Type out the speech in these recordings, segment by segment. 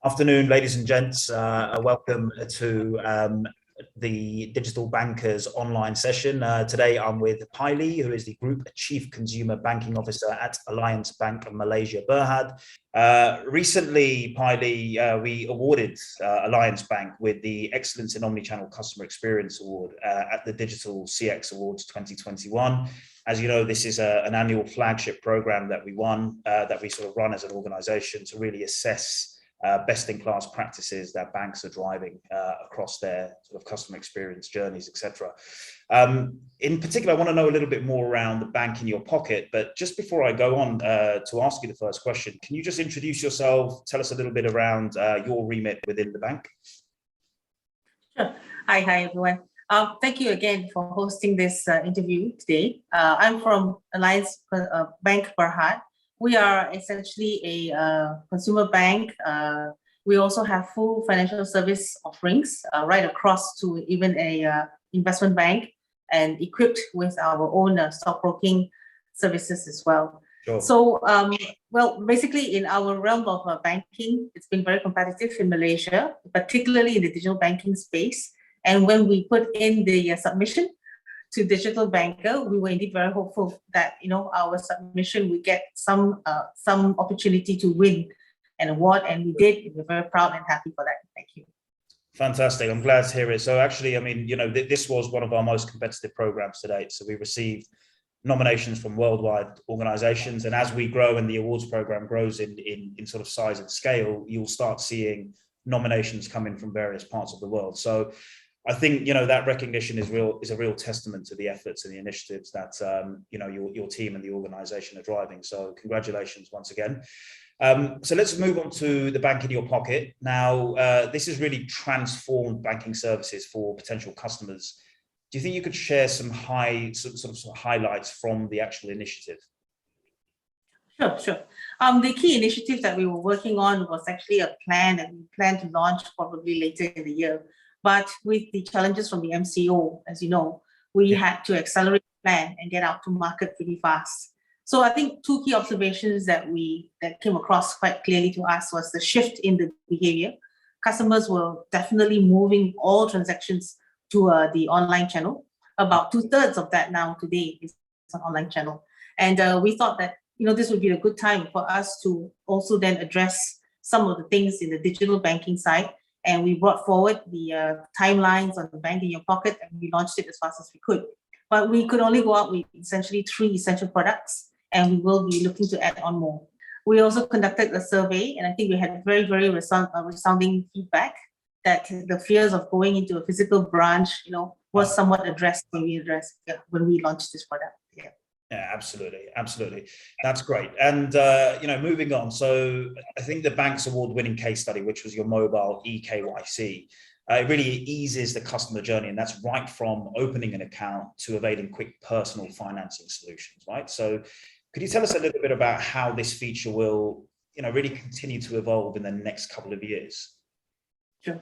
Afternoon, ladies and gents. Welcome to the Digital Bankers online session. Today I'm with Pai Li, who is the Group Chief Consumer Banking Officer at Alliance Bank Malaysia Berhad. Recently, Pai Li, we awarded Alliance Bank with the Excellence in Omni-Channel Customer Experience Award at the Digital CX Awards 2021. As you know, this is an annual flagship program that we sort of run as an organization to really assess best-in-class practices that banks are driving across their sort of customer experience journeys, etc. In particular, I want to know a little bit more around the bank in your pocket. But just before I go on to ask you the first question, can you just introduce yourself? Tell us a little bit around your remit within the bank. Sure. Hi, everyone. Thank you again for hosting this interview today. I'm from Alliance Bank Berhad. We are essentially a consumer bank. We also have full financial service offerings right across to even a investment bank, and equipped with our own stockbroking services as well. Sure. So, well, basically in our realm of banking, it's been very competitive in Malaysia, particularly in the digital banking space. And when we put in the submission to Digital Banker, we were indeed very hopeful that our submission would get some opportunity to win an award, and we did. We're very proud and happy for that. Thank you. Fantastic. I'm glad to hear it. So actually, I mean, this was one of our most competitive programs to date. So we received nominations from worldwide organizations, and as we grow and the awards program grows in sort of size and scale, you'll start seeing nominations coming from various parts of the world. So I think that recognition is a real testament to the efforts and the initiatives that your team and the organization are driving. So congratulations once again. So let's move on to the bank in your pocket. Now, this has really transformed banking services for potential customers. Do you think you could share some highlights from the actual initiative? Sure. The key initiative that we were working on was actually a plan that we plan to launch probably later in the year. But with the challenges from the MCO, as you know, we had to accelerate the plan and get out to market pretty fast. So I think two key observations that came across quite clearly to us was the shift in the behavior. Customers were definitely moving all transactions to the online channel. About 2/3 of that now today is an online channel. And we thought that this would be a good time for us to also then address some of the things in the digital banking side. And we brought forward the timelines on the bank in your pocket, and we launched it as fast as we could. But we could only go out with essentially 3 essential products, and we will be looking to add on more. We also conducted a survey, and I think we had very, very resounding feedback that the fears of going into a physical branch, was somewhat addressed when we launched this product. Yeah, absolutely. That's great. And, moving on. So I think the bank's award-winning case study, which was your mobile eKYC, it really eases the customer journey. And that's right from opening an account to availing quick personal financing solutions, right? So could you tell us a little bit about how this feature will, really continue to evolve in the next couple of years? Sure.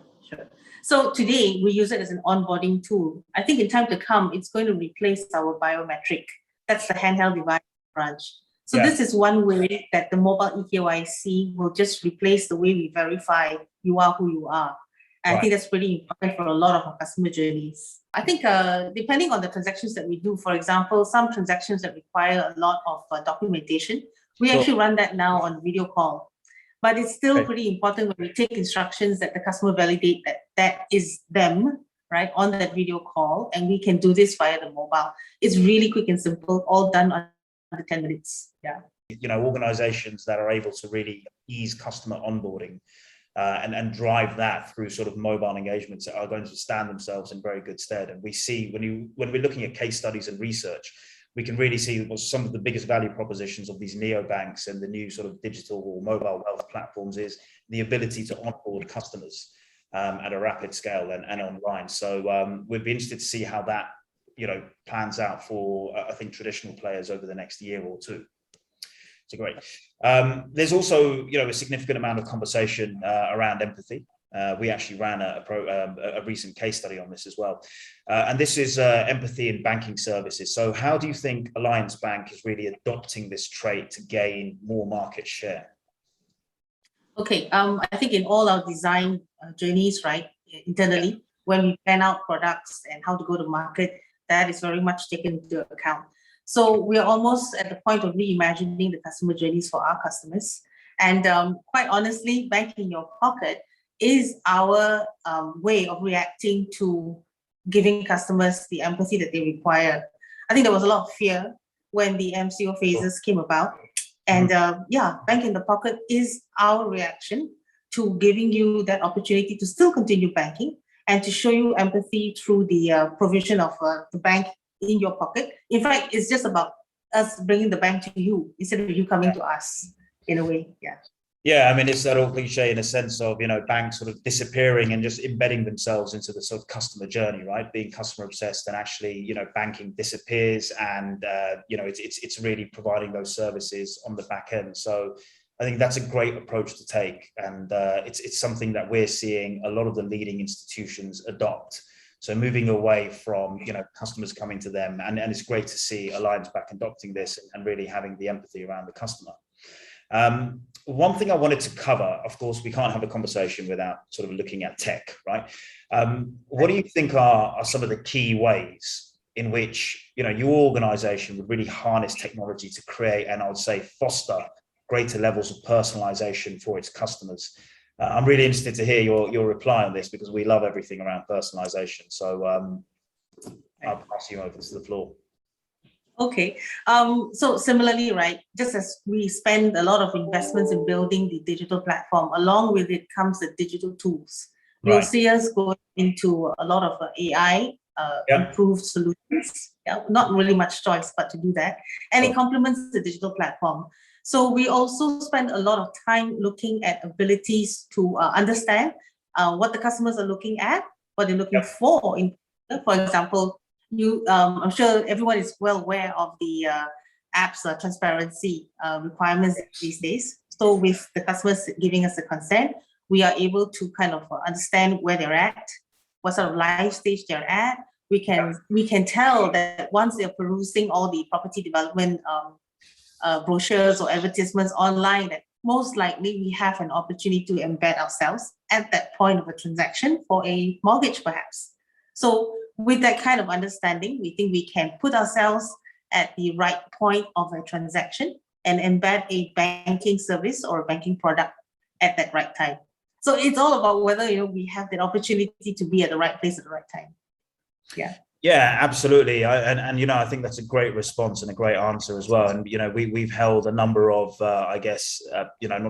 So today we use it as an onboarding tool. I think in time to come, it's going to replace our biometric. That's the handheld device branch. So This is one way that the mobile eKYC will just replace the way we verify you are who you are. And I think that's pretty important for a lot of our customer journeys. I think depending on the transactions that we do, for example, some transactions that require a lot of documentation, we actually run that now on video call. But it's still pretty important when we take instructions that the customer validate that is them, right, on that video call, and we can do this via the mobile. It's really quick and simple, all done under 10 minutes. Yeah. Organizations that are able to really ease customer onboarding and drive that through sort of mobile engagements are going to stand themselves in very good stead. And we see when we're looking at case studies and research, we can really see what some of the biggest value propositions of these neobanks and the new sort of digital or mobile wealth platforms is the ability to onboard customers at a rapid scale and online. So we'd be interested to see how that plans out for I think traditional players over the next year or two. So great. There's also a significant amount of conversation around empathy. We actually ran a recent case study on this as well, and this is empathy in banking services. So how do you think Alliance Bank is really adopting this trait to gain more market share? Okay, I think in all our design journeys, right, internally, when we plan out products and how to go to market, that is very much taken into account. So we are almost at the point of reimagining the customer journeys for our customers. And quite honestly, Bank in Your Pocket is our way of reacting to giving customers the empathy that they require. I think there was a lot of fear when the MCO phases came about. And yeah, Bank in the Pocket is our reaction to giving you that opportunity to still continue banking and to show you empathy through the provision of the bank in your pocket. In fact, it's just about us bringing the bank to you instead of you coming to us, in a way. Yeah. Yeah, I mean, it's that old cliche in a sense of, banks sort of disappearing and just embedding themselves into the sort of customer journey, right? Being customer obsessed, and actually, banking disappears, and, it's really providing those services on the back end. So I think that's a great approach to take. And it's something that we're seeing a lot of the leading institutions adopt. So moving away from, customers coming to them, and it's great to see Alliance Bank adopting this and really having the empathy around the customer. One thing I wanted to cover, of course, we can't have a conversation without sort of looking at tech, right? What do you think are some of the key ways in which, your organization would really harness technology to create, and I would say foster, greater levels of personalization for its customers? I'm really interested to hear your reply on this, because we love everything around personalization. So I'll pass you over to the floor. Okay, so similarly, right, just as we spend a lot of investments in building the digital platform, along with it comes the digital tools. Right. You'll see us go into a lot of AI improved solutions. Yeah, not really much choice, but to do that. And it complements the digital platform. So we also spend a lot of time looking at abilities to understand what the customers are looking at, what they're looking for. For example, I'm sure everyone is well aware of the app's transparency requirements these days. So with the customers giving us the consent, we are able to kind of understand where they're at, what sort of life stage they're at. We can tell that once they're perusing all the property development brochures or advertisements online, that most likely we have an opportunity to embed ourselves at that point of a transaction for a mortgage, perhaps. So with that kind of understanding, we think we can put ourselves at the right point of a transaction and embed a banking service or a banking product at that right time. So it's all about whether we have that opportunity to be at the right place at the right time. Yeah. Yeah, absolutely. I think that's a great response and a great answer as well. And we've held a number of not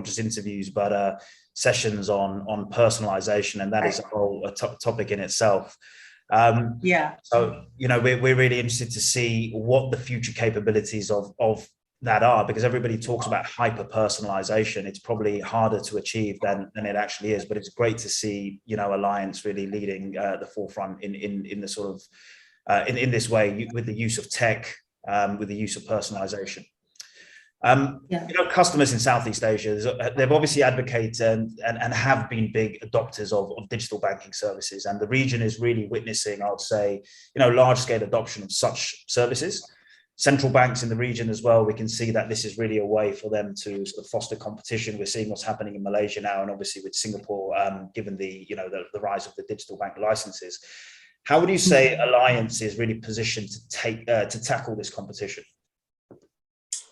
just interviews but sessions on personalization, and that is a whole topic in itself. So we're really interested to see what the future capabilities of that are, because everybody talks about hyper personalization. It's probably harder to achieve than it actually is, but it's great to see Alliance really leading the forefront in the sort of in this way, with the use of tech, with the use of personalization. Customers in Southeast Asia, they've obviously advocated and have been big adopters of digital banking services, and the region is really witnessing, I would say, large-scale adoption of such services. Central banks in the region as well, we can see that this is really a way for them to sort of foster competition. We're seeing what's happening in Malaysia now, and obviously with Singapore, given the rise of the digital bank licenses. How would you say Alliance is really positioned to tackle this competition?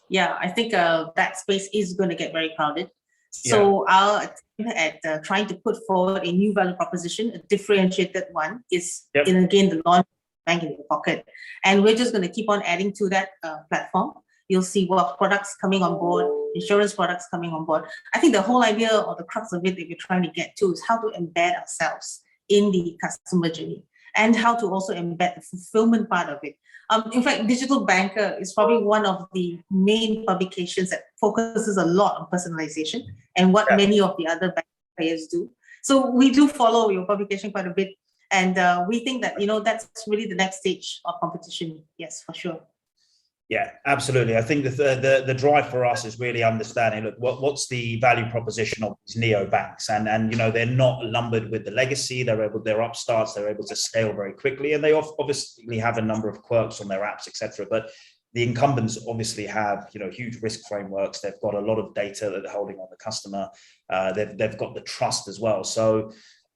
Yeah, I think that space is going to get very crowded. So our attempt at trying to put forward a new value proposition, a differentiated one, is again the launch of Bank in Your Pocket. And we're just going to keep on adding to that platform. You'll see what products coming on board, insurance products coming on board. I think the whole idea or the crux of it that we're trying to get to is how to embed ourselves in the customer journey, and how to also embed the fulfillment part of it. In fact, Digital Banker is probably one of the main publications that focuses a lot on personalization and what many of the other bank players do. So we do follow your publication quite a bit, and we think that that's really the next stage of competition. Yes, for sure. Yeah, absolutely. I think the drive for us is really understanding, look, what's the value proposition of these neobanks, and they're not lumbered with the legacy. They're upstarts. They're able to scale very quickly, and they obviously have a number of quirks on their apps, etc. But the incumbents obviously have, huge risk frameworks. They've got a lot of data that they're holding on the customer. They've got the trust as well. So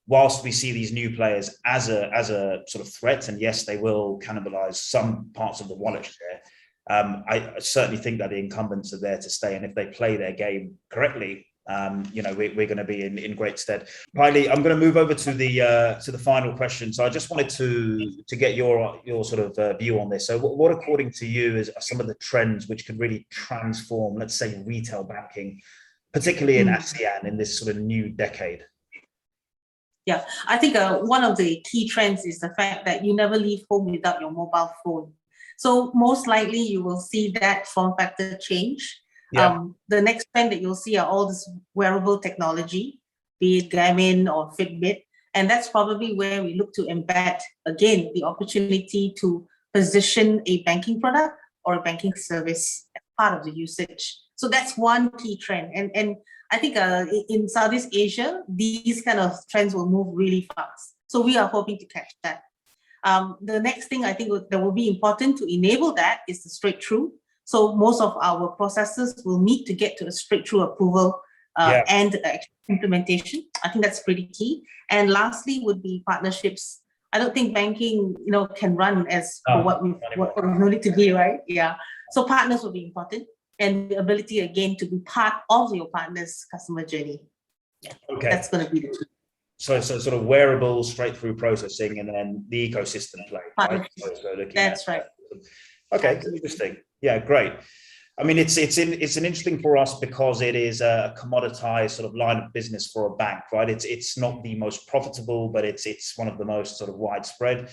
whilst we see these new players as a sort of threat, and yes, they will cannibalize some parts of the wallet share, I certainly think that the incumbents are there to stay. And if they play their game correctly, we're going to be in great stead. Pai Li, I'm going to move over to the final question. So I just wanted to get your sort of view on this. So what according to you are some of the trends which could really transform, let's say, retail banking, particularly in ASEAN in this sort of new decade? Yeah, I think one of the key trends is the fact that you never leave home without your mobile phone. So most likely you will see that form factor change. Yeah. The next trend that you'll see are all this wearable technology, be it Garmin or Fitbit. And that's probably where we look to embed, again, the opportunity to position a banking product or a banking service as part of the usage. So that's one key trend. And I think in Southeast Asia, these kind of trends will move really fast. So we are hoping to catch that. The next thing I think that will be important to enable that is the straight-through. So most of our processes will need to get to a straight-through approval and implementation. I think that's pretty key. And lastly would be partnerships. I don't think banking, can run as for what we know it to be, right? Yeah. So partners will be important, and the ability again to be part of your partner's customer journey. Yeah. Okay. That's going to be the key. So sort of wearable, straight-through processing, and then the ecosystem play. Right? So that's right. Okay, interesting. Yeah, great. I mean, it's interesting for us because it is a commoditized sort of line of business for a bank, right? It's not the most profitable, but it's one of the most sort of widespread.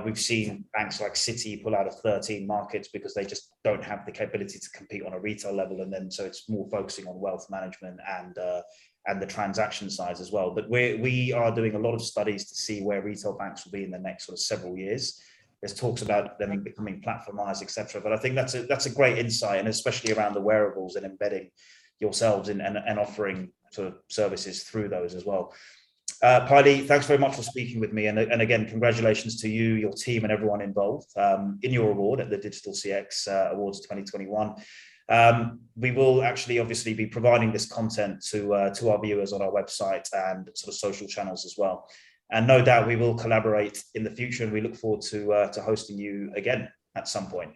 We've seen banks like Citi pull out of 13 markets because they just don't have the capability to compete on a retail level, and then so it's more focusing on wealth management and the transaction size as well. But we are doing a lot of studies to see where retail banks will be in the next sort of several years. There's talks about them becoming platformized, etc. But I think that's a great insight, and especially around the wearables and embedding yourselves and offering sort of services through those as well. Pai Li, thanks very much for speaking with me, and again, congratulations to you, your team, and everyone involved in your award at the Digital CX Awards 2021. We will actually obviously be providing this content to our viewers on our website and sort of social channels as well. And no doubt we will collaborate in the future, and we look forward to hosting you again at some point.